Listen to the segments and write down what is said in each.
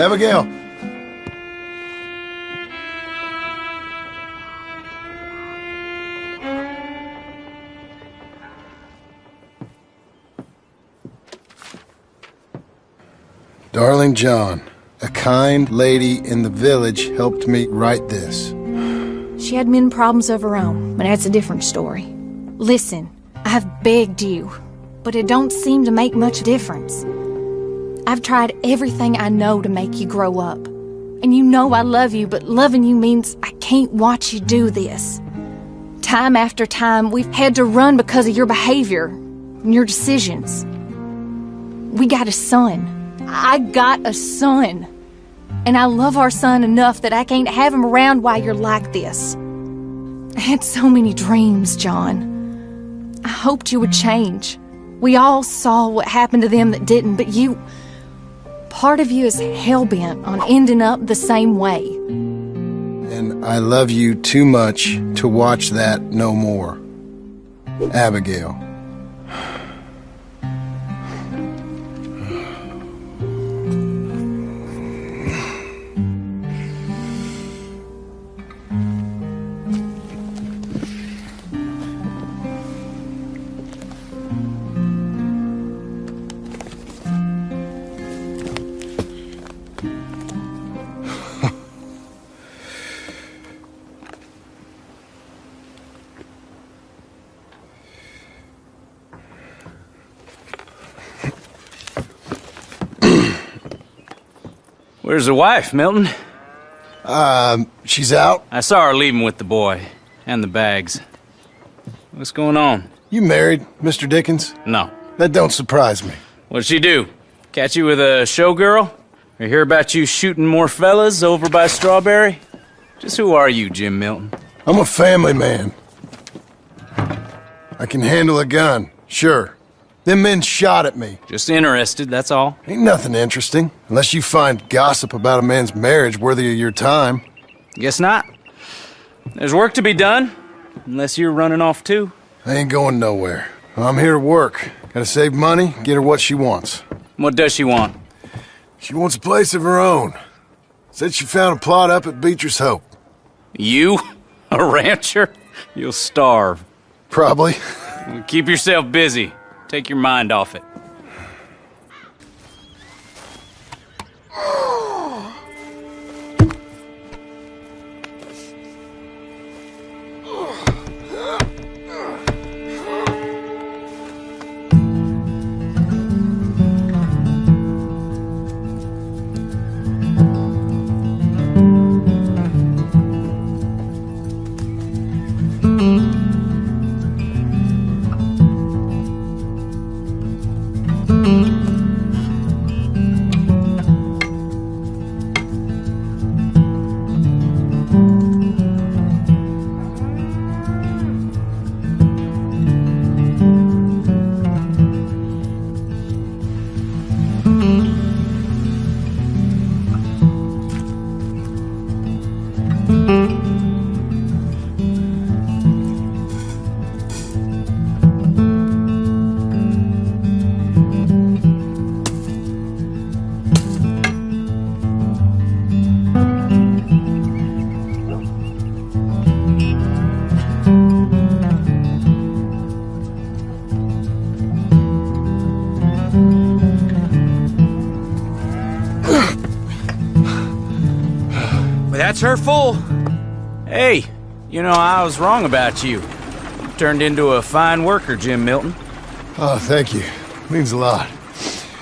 Abigail. Darling John, a kind lady in the village helped me write this. She had men problems of her own, but that's a different story. Listen, I have begged you, but it don't seem to make much difference. I've tried everything I know to make you grow up. And you know I love you, but loving you means I can't watch you do this. Time after time, we've had to run because of your behavior and your decisions. We got a son. I got a son. And I love our son enough that I can't have him around while you're like this. I had so many dreams, John. I hoped you would change. We all saw what happened to them that didn't, but you... Part of you is hell-bent on ending up the same way. And I love you too much to watch that no more. Abigail. Where's the wife, Milton? She's out. I saw her leaving with the boy. And the bags. What's going on? You married, Mr. Dickens? No. That don't surprise me. What'd she do? Catch you with a showgirl? Or hear about you shooting more fellas over by Strawberry? Just who are you, Jim Milton? I'm a family man. I can handle a gun, sure. Them men shot at me. Just interested, that's all. Ain't nothing interesting, unless you find gossip about a man's marriage worthy of your time. Guess not. There's work to be done, unless you're running off too. I ain't going nowhere. I'm here to work. Gotta save money, get her what she wants. What does she want? She wants a place of her own. Said she found a plot up at Beecher's Hope. You? A rancher? You'll starve. Probably. Keep yourself busy. Take your mind off it. That's her full. Hey, you know, I was wrong about you. You turned into a fine worker, Jim Milton. Oh, thank you. Means a lot.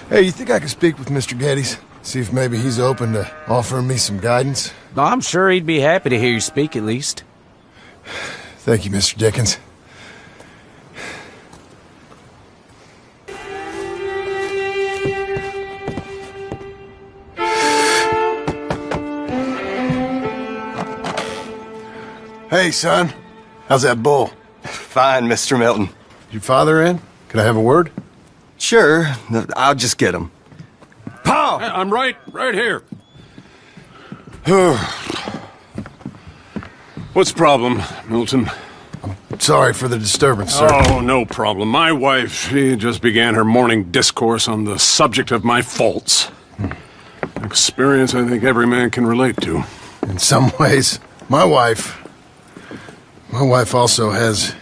Hey, you think I could speak with Mr. Geddes? See if maybe he's open to offering me some guidance? I'm sure he'd be happy to hear you speak, at least. Thank you, Mr. Dickens. Hey, son. How's that bull? Fine, Mr. Milton. Your father in? Could I have a word? Sure, I'll just get him. Pa! I'm right here. What's the problem, Milton? Sorry for the disturbance, sir. Oh, no problem. My wife, she just began her morning discourse on the subject of my faults. Experience I think every man can relate to. In some ways, my wife also has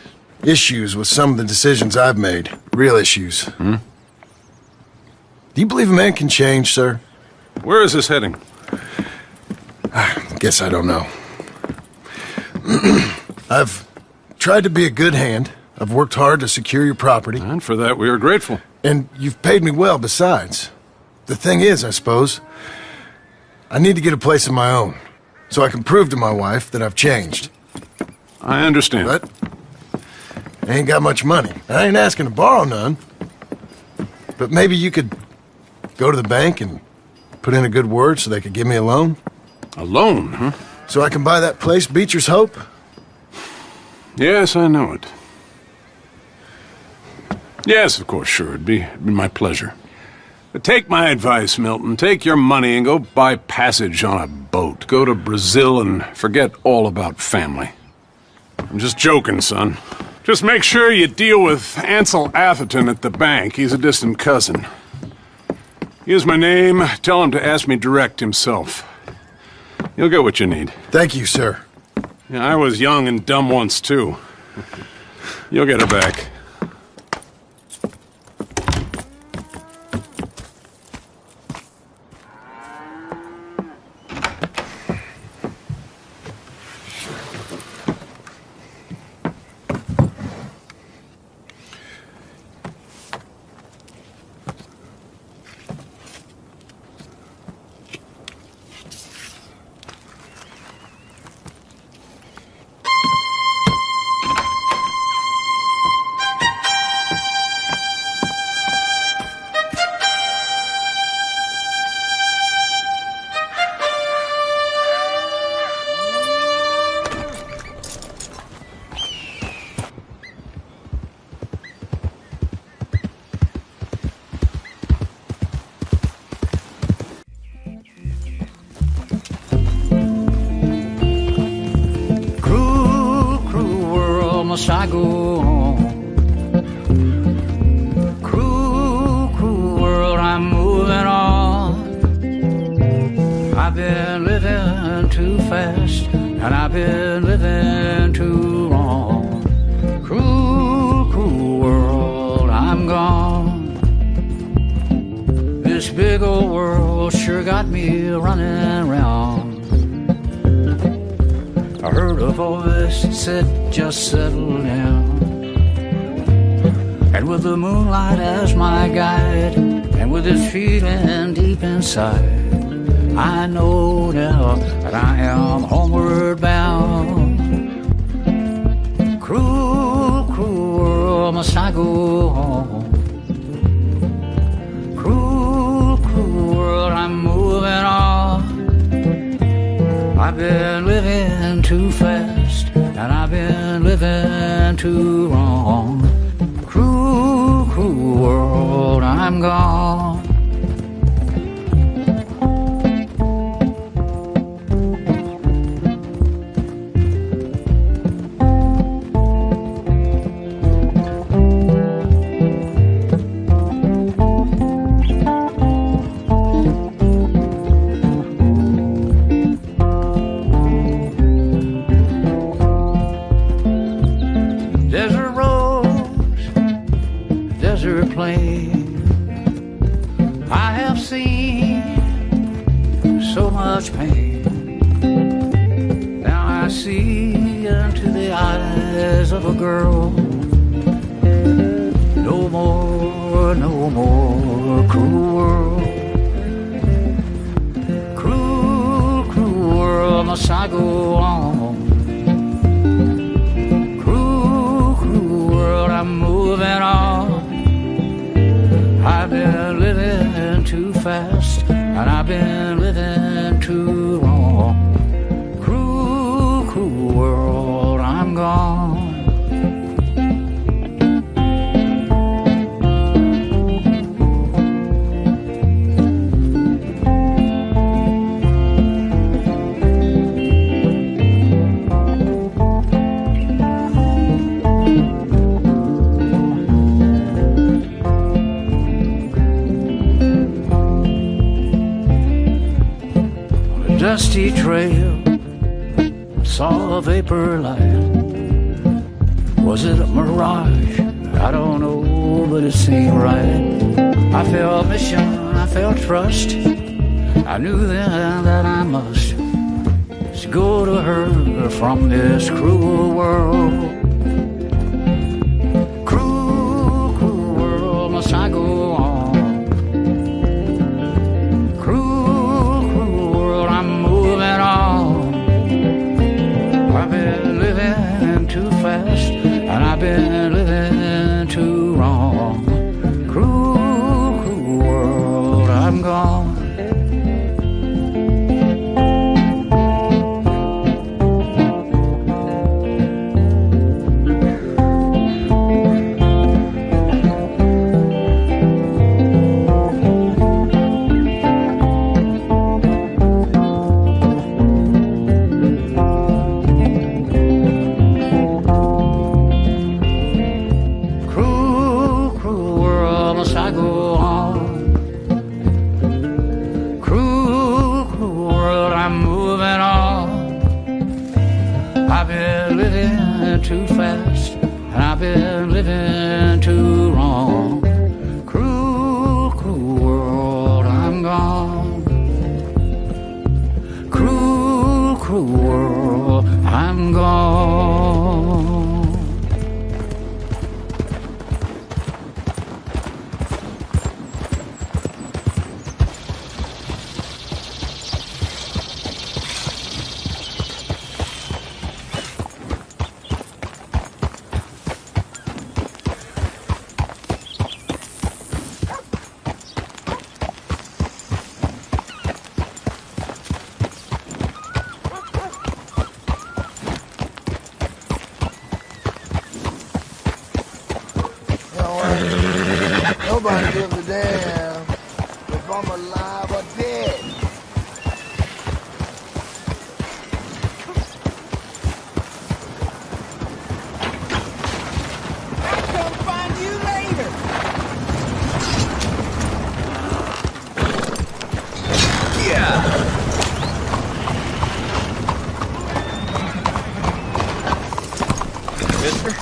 issues with some of the decisions I've made. Real issues. Do you believe a man can change, sir? Where is this heading? I guess I don't know. I've tried to be a good hand. I've worked hard to secure your property. And for that we are grateful. And you've paid me well besides. The thing is, I suppose, I need to get a place of my own, so I can prove to my wife that I've changed. I understand. But I ain't got much money. I ain't asking to borrow none. But maybe you could go to the bank and put in a good word so they could give me a loan? A loan, huh? So I can buy that place, Beecher's Hope? Yes, I know it. Yes, of course, sure. It'd be my pleasure. But take my advice, Milton. Take your money and go buy passage on a boat. Go to Brazil and forget all about family. I'm just joking, son. Just make sure you deal with Ansel Atherton at the bank. He's a distant cousin. Here's my name. Tell him to ask me direct himself. You'll get what you need. Thank you, sir. Yeah, I was young and dumb once, too. You'll get her back. I go on. Cruel, cruel world, I'm moving on. I've been living too fast, and I've been living too long. Cruel, cruel world, I'm gone. This big old world sure got me running round. I heard a voice that said, just settle down. And with the moonlight as my guide, and with this feeling deep inside, I know now that I am homeward bound. Cruel, cruel world, must I go home? Cruel, cruel world, I'm moving on. I've been living too fast, and I've been living too wrong. Cruel, cruel world, I'm gone. I have seen so much pain. Now I see into the eyes of a girl. No more, no more cruel world. Cruel, cruel world, must I go on? Cruel, cruel world, I'm moving on. I've been living too fast, and I've been living too long. Cruel, cruel world, I'm gone. dusty trail, saw a vapor light. Was it a mirage? I don't know, but it seemed right. I felt mission, I felt trust. I knew then that I must go to her from this cruel world. Cruel, cruel world, must I go on? Cruel, cruel world, I'm moving on. I've been living too fast, and I've been living too wrong. Cruel, cruel world, I'm gone. Too fast, and I've been living too wrong. Cruel, cruel world, I'm gone. Cruel, cruel world, I'm gone. Nobody gives a damn if I'm alive or dead. I'll come find you later. Yeah. Mister?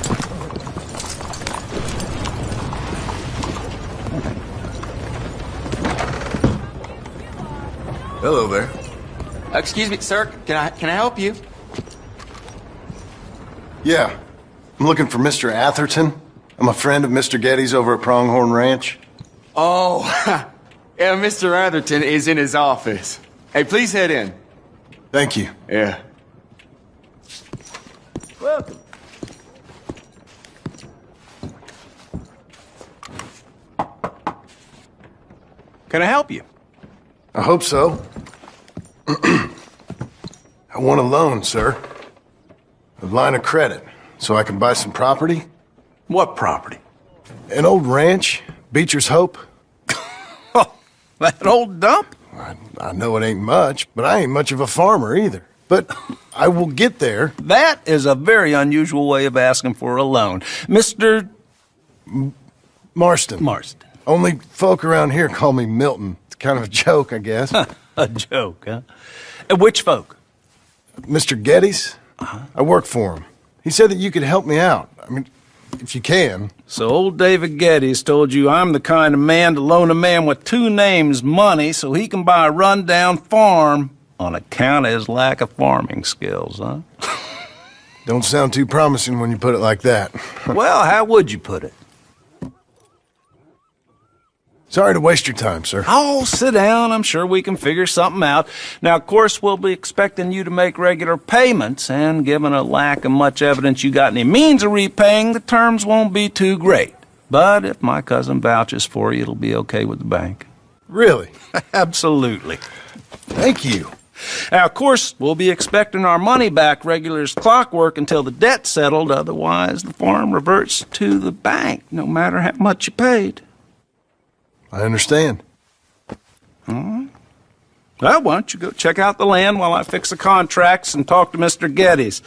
Hello there. Excuse me, sir. Can I help you? Yeah. I'm looking for Mr. Atherton. I'm a friend of Mr. Getty's over at Pronghorn Ranch. Oh, yeah, Mr. Atherton is in his office. Hey, please head in. Thank you. Yeah. Welcome. Can I help you? I hope so. I want a loan, sir. A line of credit, so I can buy some property. What property? An old ranch, Beecher's Hope. That old dump? I know it ain't much, but I ain't much of a farmer either. But I will get there. That is a very unusual way of asking for a loan. Mr. Marston. Marston. Only folk around here call me Milton. It's kind of a joke, I guess. A joke, huh? Which folk? Mr. Getty's? I work for him. He said that you could help me out. I mean, if you can. So old David Getty's told you I'm the kind of man to loan a man with two names money so he can buy a rundown farm on account of his lack of farming skills, huh? Don't sound too promising when you put it like that. Well, how would you put it? Sorry to waste your time, sir. Oh, sit down. I'm sure we can figure something out. Now, of course, we'll be expecting you to make regular payments, and given a lack of much evidence you got any means of repaying, the terms won't be too great. But if my cousin vouches for you, it'll be okay with the bank. Really? Absolutely. Thank you. Now, of course, we'll be expecting our money back regular as clockwork until the debt's settled. Otherwise, the farm reverts to the bank, no matter how much you paid. I understand. All right. Well, why don't you go check out the land while I fix the contracts and talk to Mr. Getty's.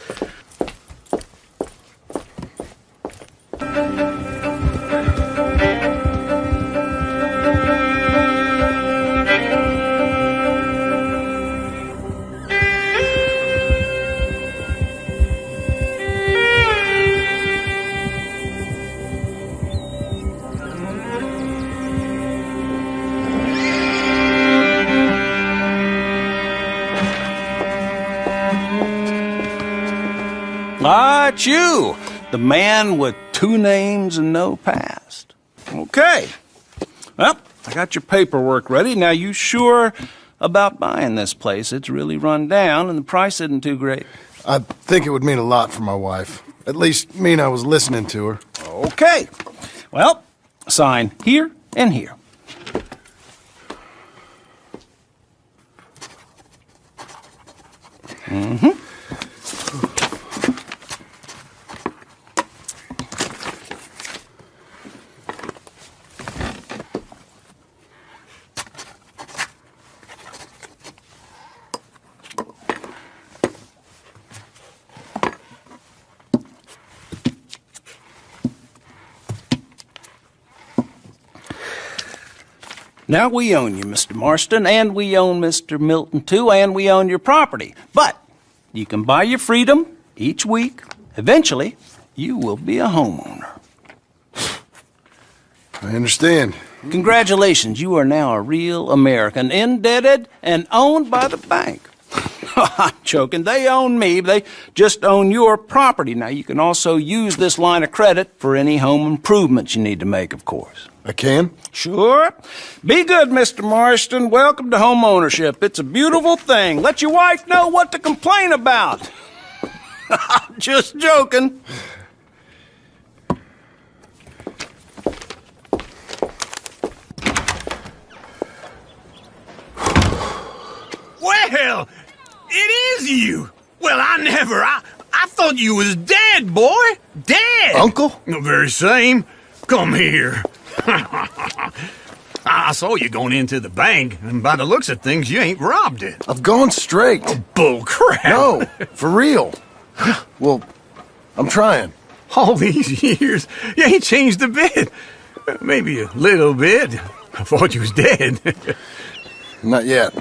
Ah, it's you, the man with 2 names and no past. Okay. Well, I got your paperwork ready. Now, you sure about buying this place? It's really run down, and the price isn't too great. I think it would mean a lot for my wife. At least mean I was listening to her. Okay. Well, sign here and here. Mm-hmm. Now, we own you, Mr. Marston, and we own Mr. Milton, too, and we own your property. But you can buy your freedom each week. Eventually, you will be a homeowner. I understand. Congratulations, you are now a real American, indebted and owned by the bank. I'm joking. They own me. They just own your property. Now, you can also use this line of credit for any home improvements you need to make, of course. I can? Sure. Be good, Mr. Marston. Welcome to home ownership. It's a beautiful thing. Let your wife know what to complain about. Just joking. Well, it is you. Well, I thought you was dead, boy. Dead. Uncle? The very same. Come here. I saw you going into the bank, and by the looks of things, you ain't robbed it. I've gone straight. Oh, bull crap. No, for real. Well, I'm trying. All these years, you ain't changed a bit. Maybe a little bit. I thought you was dead. Not yet.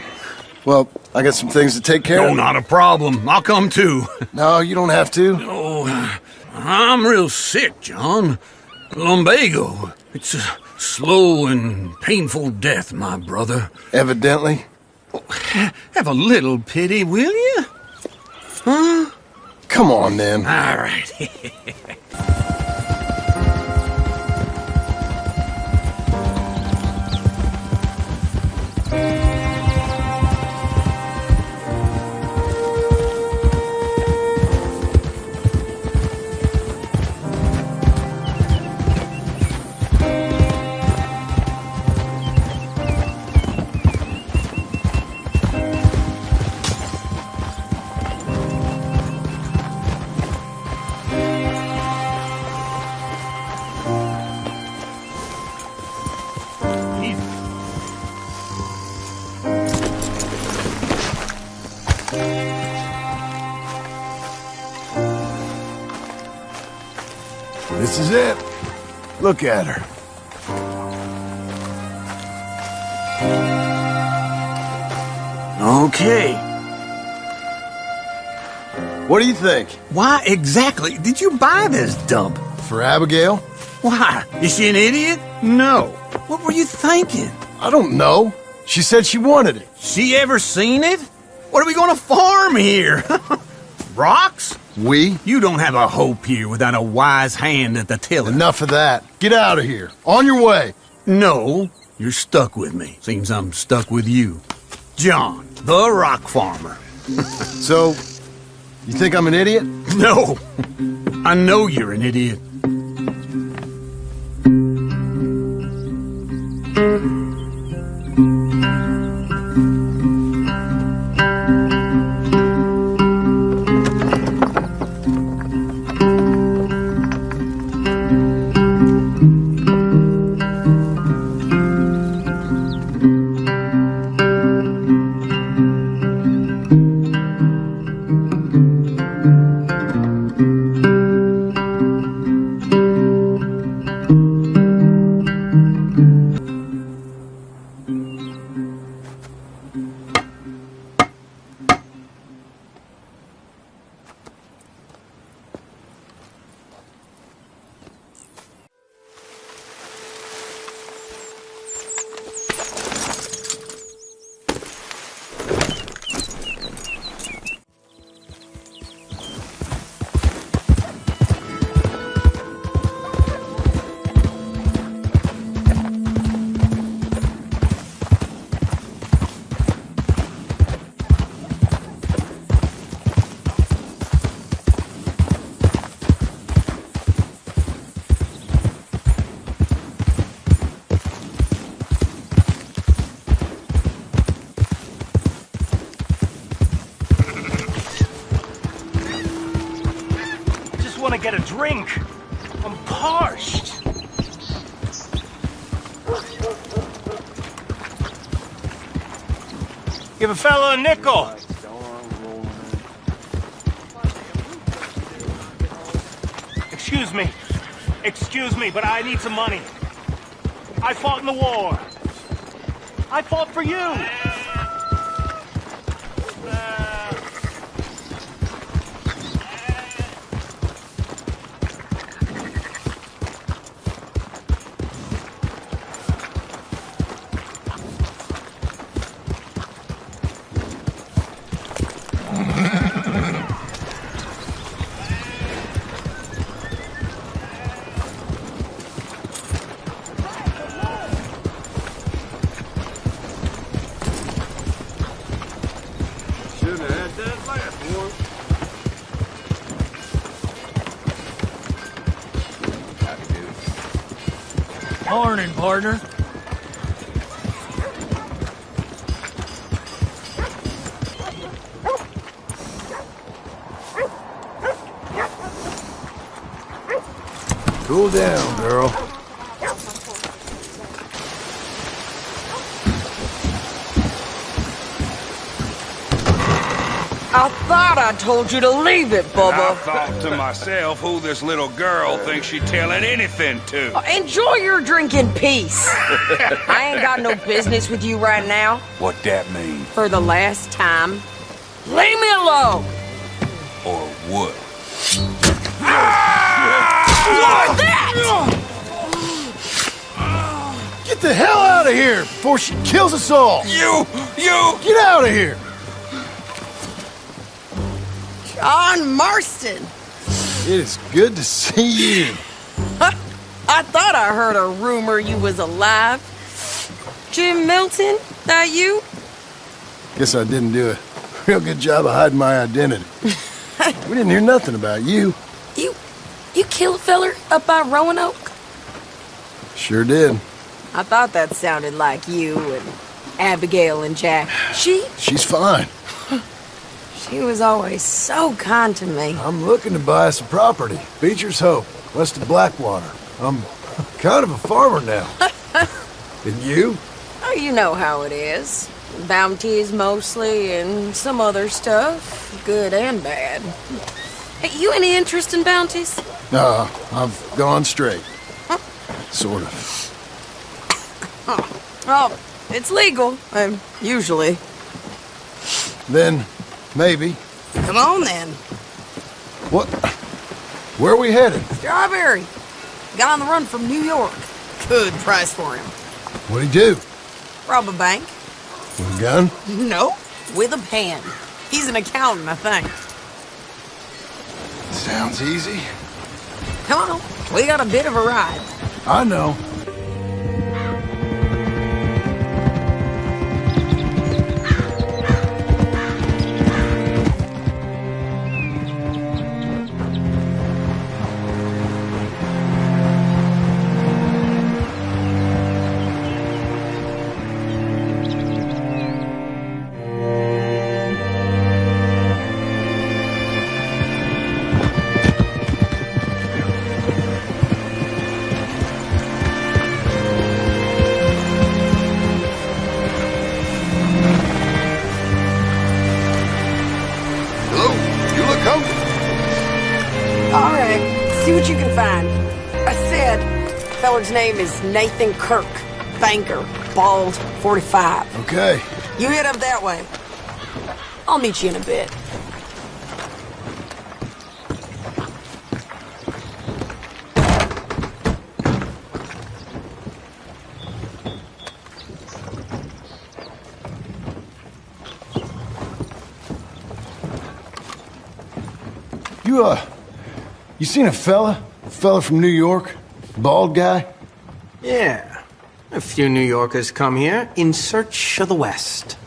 Well, I got some things to take care No, of. not a problem. I'll come too. No, you don't have to. Oh, I'm real sick, John. Lumbago. It's a slow and painful death, my brother. Evidently. Have a little pity, will you? Huh? Come on, then. All right. This is it. Look at her. Okay. What do you think? Why exactly did you buy this dump? For Abigail? Why? Is she an idiot? No. What were you thinking? I don't know. She said she wanted it. She ever seen it? What are we going to farm here? Rocks? We? You don't have a hope here without a wise hand at the tiller. Enough of that. Get out of here. On your way. No, you're stuck with me. Seems I'm stuck with you. John, the rock farmer. So, you think I'm an idiot? No, I know you're an idiot. just want to get a drink. I'm parched. Give a fella a nickel. Excuse me, but I need some money. I fought in the war. I fought for you. Morning, partner. Cool down, girl. I thought I told you to leave it, Bubba. I thought to myself, who this little girl thinks she's telling anything to? Enjoy your drink in peace. I ain't got no business with you right now. What that mean? For the last time, leave me alone. Or what? What's that? Get the hell out of here before she kills us all! You! Get out of here! John Marston. It is good to see you. I thought I heard a rumor you was alive. Jim Milton, that you? Guess I didn't do a real good job of hiding my identity. We didn't hear nothing about you. You killed a feller up by Roanoke? Sure did. I thought that sounded like you and Abigail and Jack. She's fine. She was always so kind to me. I'm looking to buy some property. Beecher's Hope, west of Blackwater. I'm kind of a farmer now. And you? Oh, you know how it is. Bounties mostly, and some other stuff, good and bad. Hey, you any interest in bounties? No, I've gone straight. Sort of. Oh, it's legal, usually. Then, maybe. Come on, then. What? Where are we headed? Strawberry. Got on the run from New York. Good price for him. What'd he do? Rob a bank. With a gun? No, with a pen. He's an accountant, I think. Sounds easy. Come on, we got a bit of a ride. I know. See what you can find. I said, feller's name is Nathan Kirk. Banker. Bald. 45. Okay. You head up that way. I'll meet you in a bit. You seen a fella? A fella from New York? Bald guy? Yeah. A few New Yorkers come here in search of the West.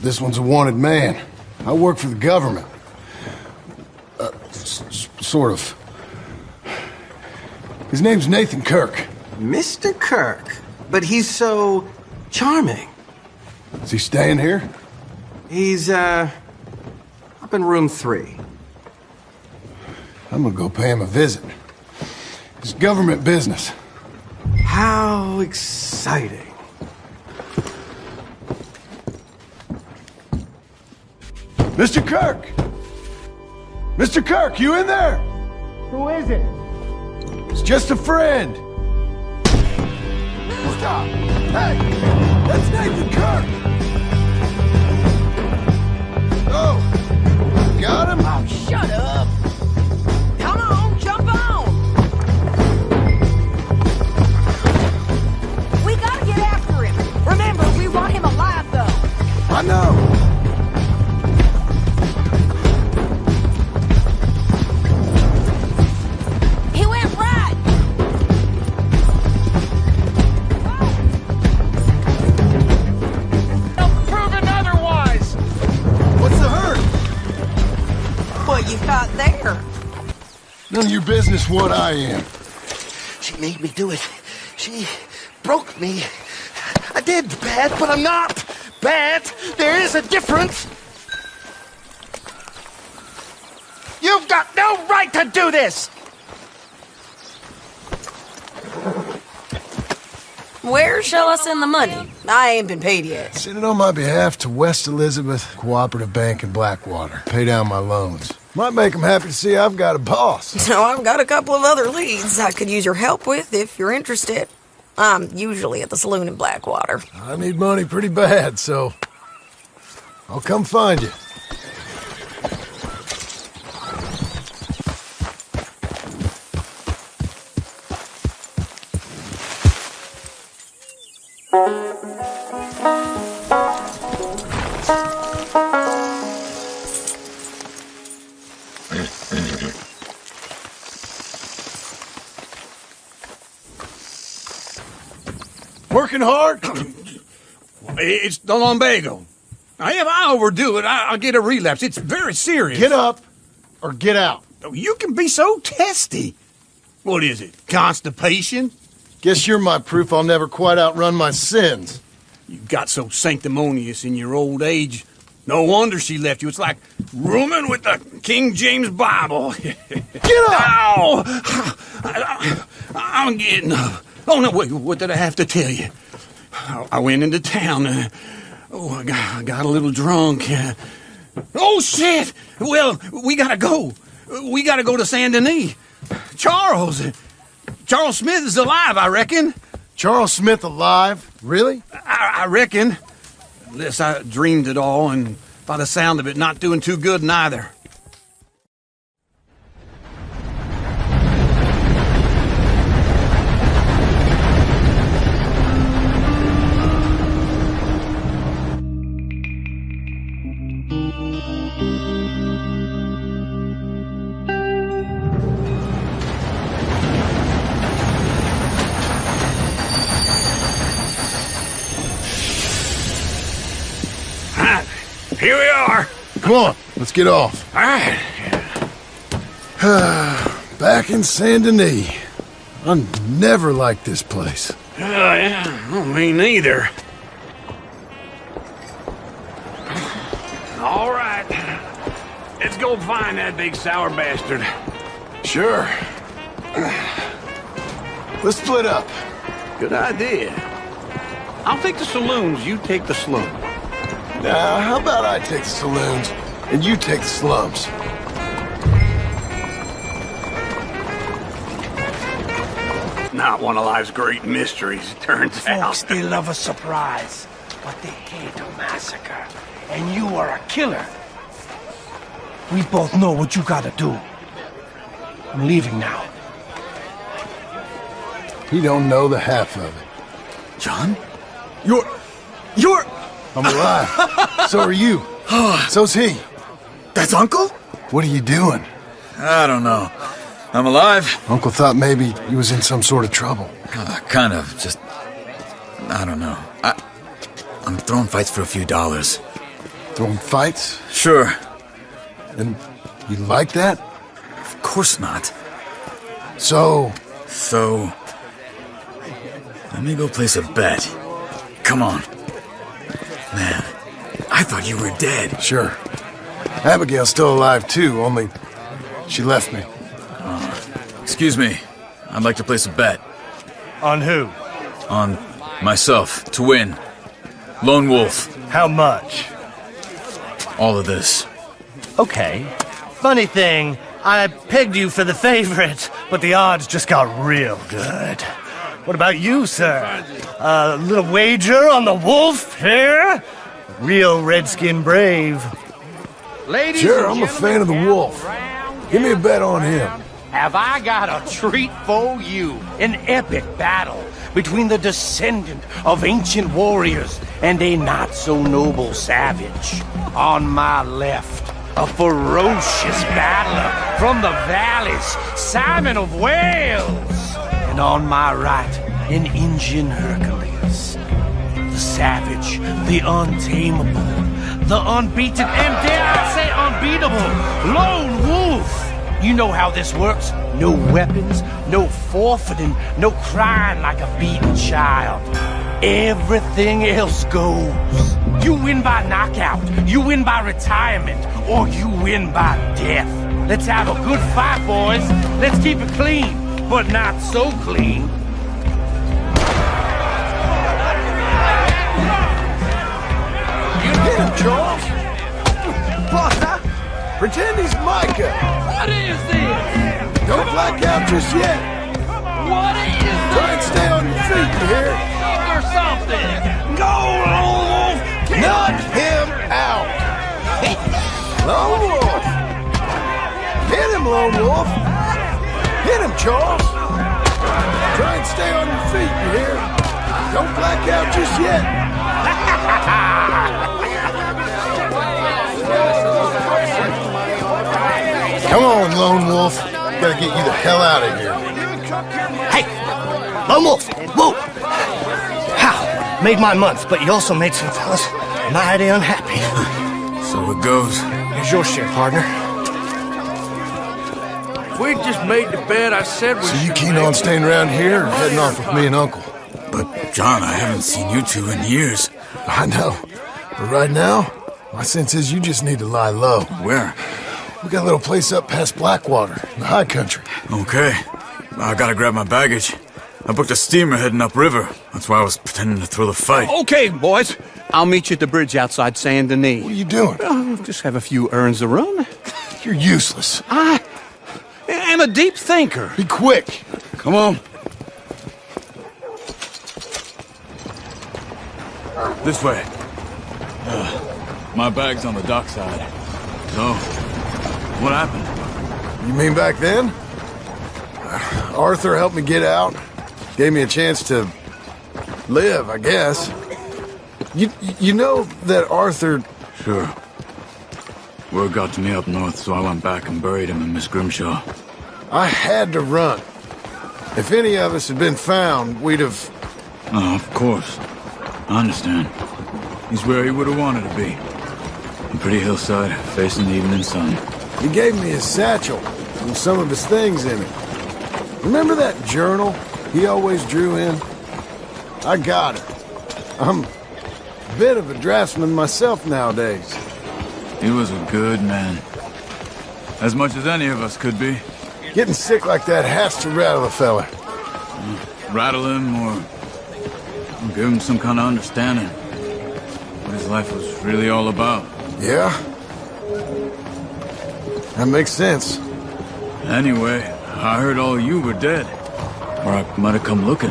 This one's a wanted man. I work for the government. Sort of. His name's Nathan Kirk. Mr. Kirk? But he's so charming. Is he staying here? He's, up in room 3. I'm gonna go pay him a visit. It's government business. How exciting. Mr. Kirk! Mr. Kirk, you in there? Who is it? It's just a friend. Stop! Hey! That's Nathan Kirk! Oh! Got him? Oh, shut up! Come on, jump on! We gotta get after him. Remember, we want him alive, though. I know. He went right. Proven otherwise. What's the hurt? What you got there? None of your business what I am. She made me do it. She broke me. I did bad, but I'm not bad. There is a difference. You've got no right to do this! Where shall I send the money? I ain't been paid yet. Send it on my behalf to West Elizabeth Cooperative Bank in Blackwater. Pay down my loans. Might make them happy to see I've got a boss. So I've got a couple of other leads I could use your help with if you're interested. I'm usually at the saloon in Blackwater. I need money pretty bad, so I'll come find you. Working hard? It's the lumbago. Now, if I overdo it, I'll get a relapse. It's very serious. Get up or get out. You can be so testy. What is it, constipation? Guess you're my proof I'll never quite outrun my sins. You got so sanctimonious in your old age. No wonder she left you. It's like rooming with the King James Bible. Get up! Ow! I'm getting up. Oh, no, wait, what did I have to tell you? I went into town. I got a little drunk. Oh, shit! Well, we gotta go. We gotta go to Saint Denis. Charles Smith is alive, I reckon. Charles Smith alive? Really? I reckon. Unless I dreamed it all, and by the sound of it, not doing too good neither. Here we are. Come on, let's get off. All right. Back in Saint Denis. I never liked this place. Yeah, well, me neither. All right. Let's go find that big sour bastard. Sure. Let's split up. Good idea. I'll take the saloons, you take the slum. Now, how about I take the saloons and you take the slums? Not one of life's great mysteries, it turns out. Folks, they love a surprise, but they hate a massacre. And you are a killer. We both know what you gotta do. I'm leaving now. He don't know the half of it. John? You're... I'm alive. So are you. So's he. That's Uncle? What are you doing? I don't know. I'm alive. Uncle thought maybe he was in some sort of trouble. Kind of. Just... I don't know. I'm throwing fights for a few dollars. Throwing fights? Sure. And you like that? Of course not. So... Let me go place a bet. Come on. Man, I thought you were dead. Sure. Abigail's still alive, too, only she left me. Excuse me. I'd like to place a bet. On who? On myself, to win. Lone Wolf. How much? All of this. Okay. Funny thing, I pegged you for the favorite, but the odds just got real good. What about you, sir? A little wager on the wolf here? Real redskin brave. Ladies Sure, and I'm a fan of the wolf. Give me a bet on him. Have I got a treat for you? An epic battle between the descendant of ancient warriors and a not-so-noble savage. On my left, a ferocious battler from the valleys, Simon of Wales. And on my right, an Indian Hercules. The savage, the untamable, the unbeaten, and dare I say unbeatable, Lone Wolf. You know how this works. No weapons, no forfeiting, no crying like a beaten child. Everything else goes. You win by knockout, you win by retirement, or you win by death. Let's have a good fight, boys. Let's keep it clean, but not so clean. Get him, Charles! Pretend he's Micah! What is this? Don't black out just yet! What is this? Try and stay on your feet, you hear? Or something. Go, Lone Wolf! Knock him out! Lone Wolf! Hit him, Lone Wolf! Hit him, Charles! Try and stay on your feet, you hear? Don't black out just yet! Come on, Lone Wolf. Gotta get you the hell out of here. Hey! Lone Wolf! Whoa! How? Made my month, but you also made some fellas mighty unhappy. So it goes. Here's your share, partner. We just made the bet I said we So you keen on staying around here or heading off with me and Uncle? But, John, I haven't seen you two in years. I know. But right now, my sense is you just need to lie low. Where? We got a little place up past Blackwater, in the high country. Okay. I gotta grab my baggage. I booked a steamer heading upriver. That's why I was pretending to throw the fight. Okay, boys. I'll meet you at the bridge outside Saint Denis. What are you doing? Just have a few errands to run. You're useless. I am a deep thinker. Be quick. Come on. This way. My bag's on the dockside. So, what happened? You mean back then? Arthur helped me get out. Gave me a chance to live, I guess. You know that Arthur... Sure. Word got to me up north, so I went back and buried him in Miss Grimshaw. I had to run. If any of us had been found, we'd have... Oh, of course. I understand. He's where he would have wanted to be. A pretty hillside, facing the evening sun. He gave me his satchel and some of his things in it. Remember that journal he always drew in? I got it. I'm a bit of a draftsman myself nowadays. He was a good man. As much as any of us could be. Getting sick like that has to rattle a fella. Rattle him or give him some kind of understanding. What his life was really all about. Yeah? That makes sense. Anyway, I heard all you were dead. Or I might have come looking.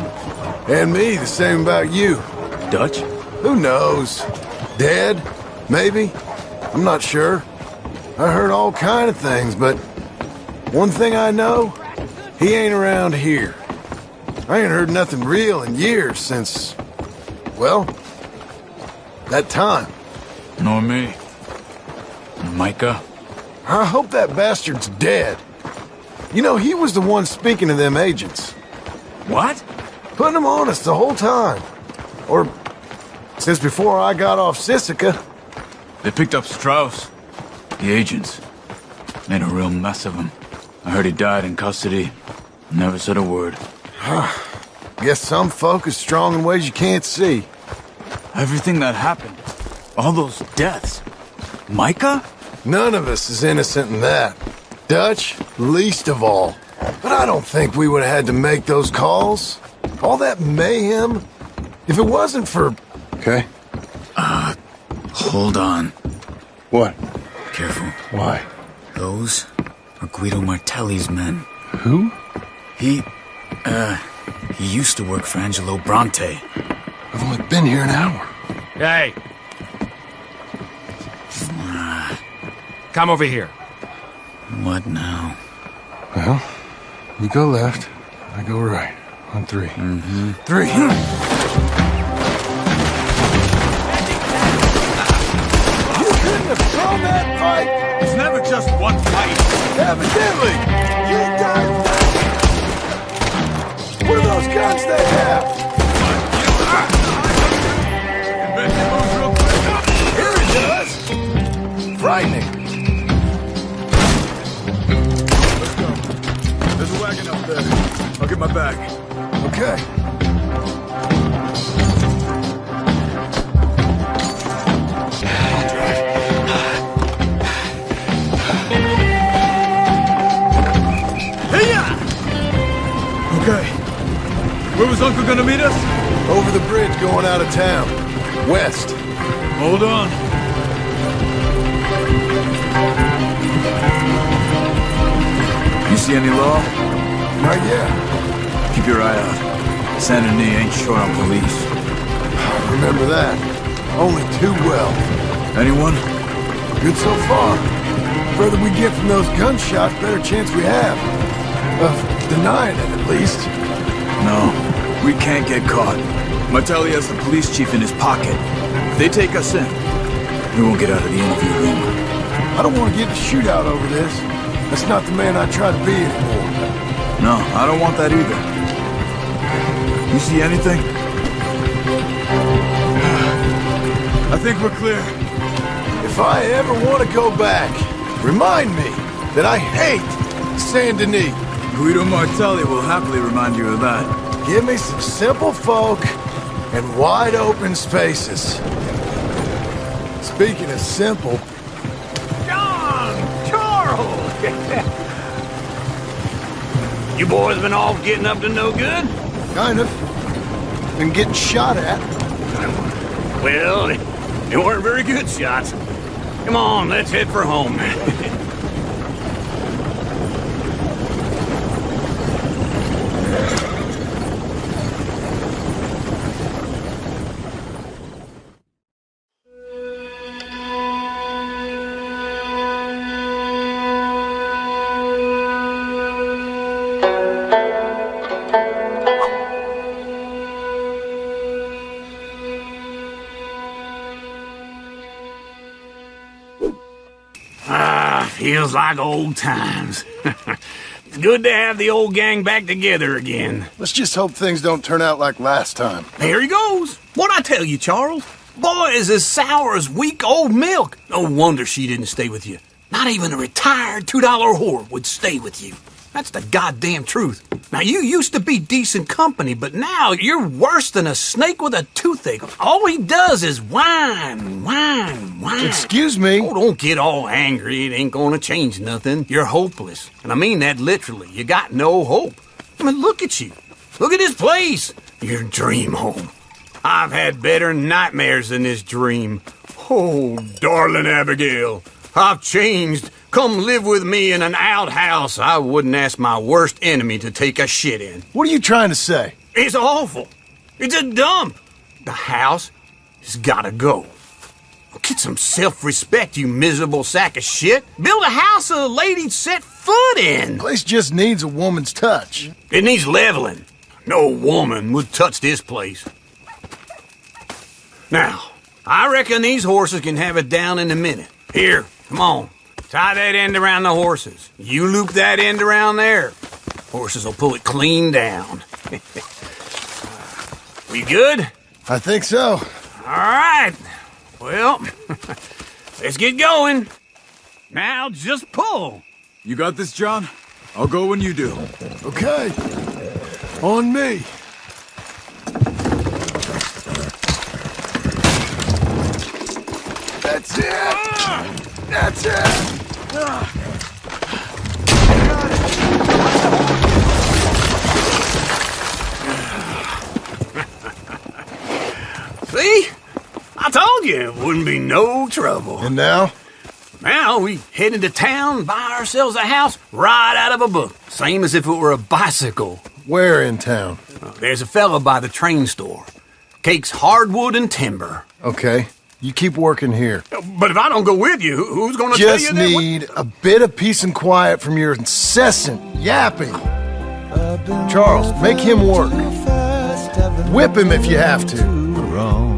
And me, the same about you. Dutch? Who knows? Dead? Maybe? I'm not sure. I heard all kind of things, but one thing I know, he ain't around here. I ain't heard nothing real in years since, well, that time. Nor me. Micah? I hope that bastard's dead. You know, he was the one speaking to them agents. What? Putting them on us the whole time. Or since before I got off Sisika. They picked up Strauss. The agents. Made a real mess of him. I heard he died in custody. Never said a word. Guess some folk is strong in ways you can't see. Everything that happened. All those deaths. Micah? None of us is innocent in that. Dutch, least of all. But I don't think we would have had to make those calls. All that mayhem. If it wasn't for... Okay. Hold on. What? Careful. Why? Those are Guido Martelli's men. Who? He used to work for Angelo Bronte. I've only been here an hour. Hey. Come over here. What now? Well, you go left, I go right. On 3. Mm-hmm. 3. You couldn't have thrown that fight! It's never just one fight. Evidently! You guys... What are those guns they have? Here it does! Frightening. Let's go. There's a wagon up there. I'll get my bag. Okay. Okay. Where was Uncle gonna meet us? Over the bridge going out of town. West. Hold on. You see any law? Not yet. Keep your eye out. Saint Denis ain't short on police. I remember that. Only too well. Anyone? Good so far. Further we get from those gunshots, better chance we have. Of denying it, at least. No, we can't get caught. Martelli has the police chief in his pocket. If they take us in, we won't get out of the interview room. I don't want to get in a shootout over this. That's not the man I try to be anymore. No, I don't want that either. You see anything? I think we're clear. If I ever want to go back, remind me that I hate Saint Denis. Guido Martelli will happily remind you of that. Give me some simple folk and wide open spaces. Speaking of simple... John! Charles! You boys been all getting up to no good? Kind of. Been getting shot at. Well, they weren't very good shots. Come on, let's head for home. Feels like old times. It's good to have the old gang back together again. Let's just hope things don't turn out like last time. There he goes. What'd I tell you, Charles? Boy is as sour as weak old milk. No wonder she didn't stay with you. Not even a retired $2 whore would stay with you. That's the goddamn truth. Now, you used to be decent company, but now you're worse than a snake with a toothache. All he does is whine, whine, whine. Excuse me? Oh, don't get all angry. It ain't gonna change nothing. You're hopeless. And I mean that literally. You got no hope. I mean, look at you. Look at this place. Your dream home. I've had better nightmares than this dream. Oh, darling Abigail, I've changed. Come live with me in an outhouse I wouldn't ask my worst enemy to take a shit in. What are you trying to say? It's awful. It's a dump. The house has gotta go. Get some self-respect, you miserable sack of shit. Build a house a lady'd set foot in. The place just needs a woman's touch. It needs leveling. No woman would touch this place. Now, I reckon these horses can have it down in a minute. Here, come on. Tie that end around the horses. You loop that end around there. Horses will pull it clean down. We good? I think so. All right. Well, let's get going. Now just pull. You got this, John? I'll go when you do. Okay. On me. That's it! That's it! Got it! you, it wouldn't be no trouble. And now? Now we head into town, buy ourselves a house right out of a book. Same as if it were a bicycle. Where in town? There's a fella by the train store. Cakes hardwood and timber. Okay. You keep working here. But if I don't go with you, who's gonna tell you Just that? need a bit of peace and quiet from your incessant yapping. Charles, make him work. Whip him if you have to.